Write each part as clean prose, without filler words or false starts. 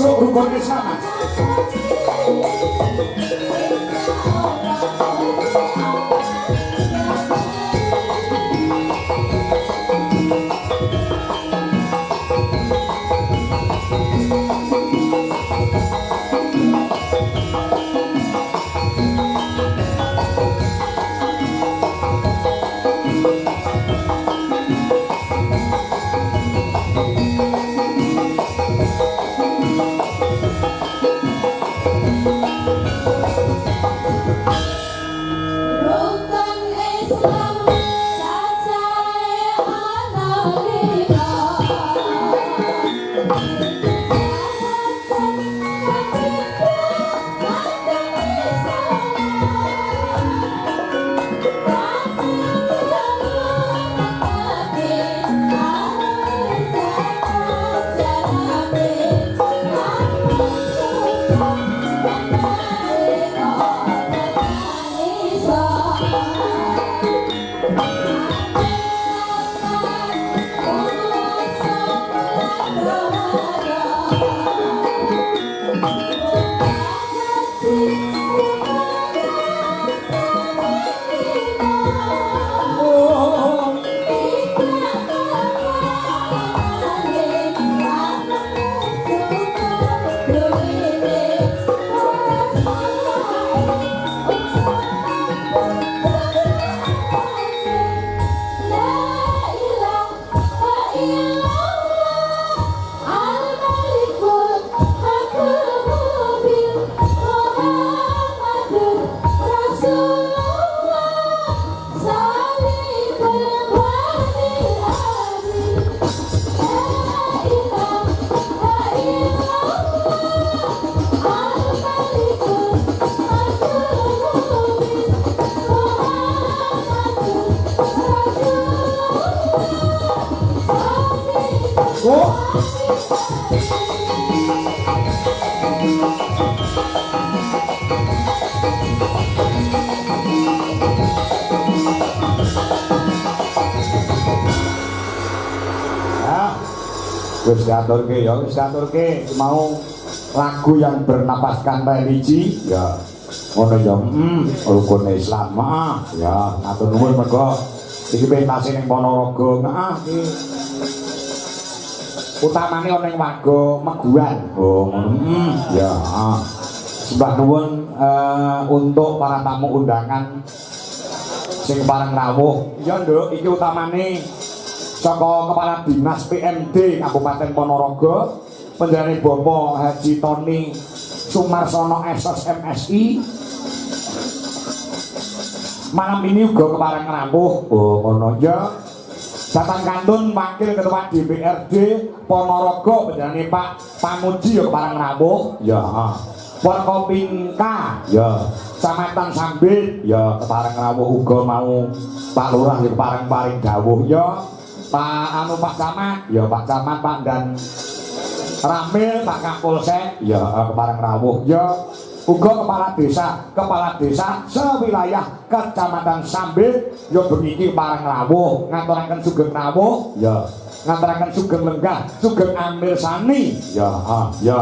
Rukun Islam. Wis diaturke ya, wis diaturke mau lagu yang bernapaskan religi ya ngono ya rukun Islam ya atur nuwun mergo iki pentase ning Ponorogo iki utamane ana ning Wago Meguan ngono ya sembah nuwun untuk para tamu undangan sing pareng rawuh ya nduk iki utamane saka Kepala Dinas PMD Kabupaten Ponorogo Pendhane Bapak Haji Tony Sumarsono SS MSI malam ini juga kepareng rawuh ngono ya datang kantun Wakil Ketua DPRD Ponorogo Pendhane Pak Pamuji ya kepareng rawuh ya Forkopimka ya Kecamatan Sambit ya kepareng rawuh uga mau Pak Lurah ya kepareng paring dawuh ya Pak Camat ya Pak Camat Pak dan Ramil Pak Kapolsek ya kepareng rawuh ya uga kepala desa sewilayah Kecamatan Sambit ya bengi pareng rawuh ngaturaken sugeng rawuh ya ngaturaken sugeng lenggah sugeng amil sani ya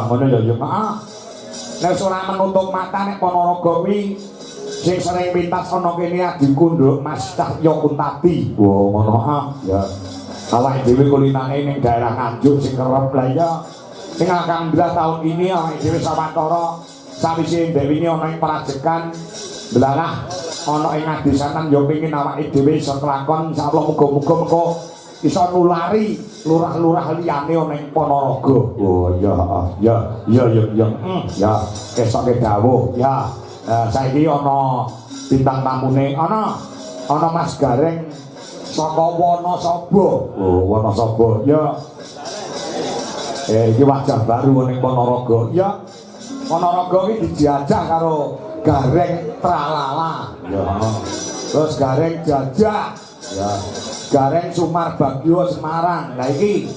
ngono ya nek ora menutup mata nek Ponorogo kuwi sing sering pintas ana kene adinku Nduk Mas Cahyo Kuntadi ngono ya awake dhewe kulinane ning daerah Nganjuk sing kerep lah ya ing alhamdulillah tahun ini awake dhewe sawetara sawise Dewi ini ana ing prajekan delalah ana ing ngadesanan ya pengin awake dhewe iso kelakon insyaallah muga-muga mengko iso nulari lurah-lurah liyane ana ing Ponorogo. Oh ya kesoke dawuh ya Saiki ana bintang tamune, ana Mas Gareng saka Wonosobo. Oh, Wonosobo. Ya. Iki wajah baru ning Ponorogo. Ya. Ponorogo iki dijajah karo Gareng Tralala. Ya. Terus Gareng Jajah. Ya. Gareng Sumar Bagyo Semarang. Lah iki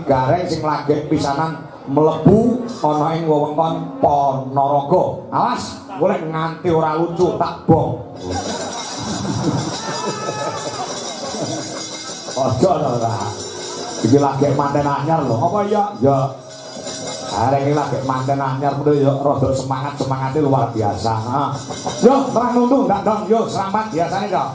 Gareng sing lagi pisanan mlebu ana ing wewengkon Ponorogo. Awas, golek nganti ora lucu tak bong. Ojo ora. Iki lagi manten anyar lho. Apa ya? Ya. Arek iki lagi manten anyar kudu yo rada semangate luar biasa. Yo, terang nuntung ndak dong. Yo, selamat biasane, Dok.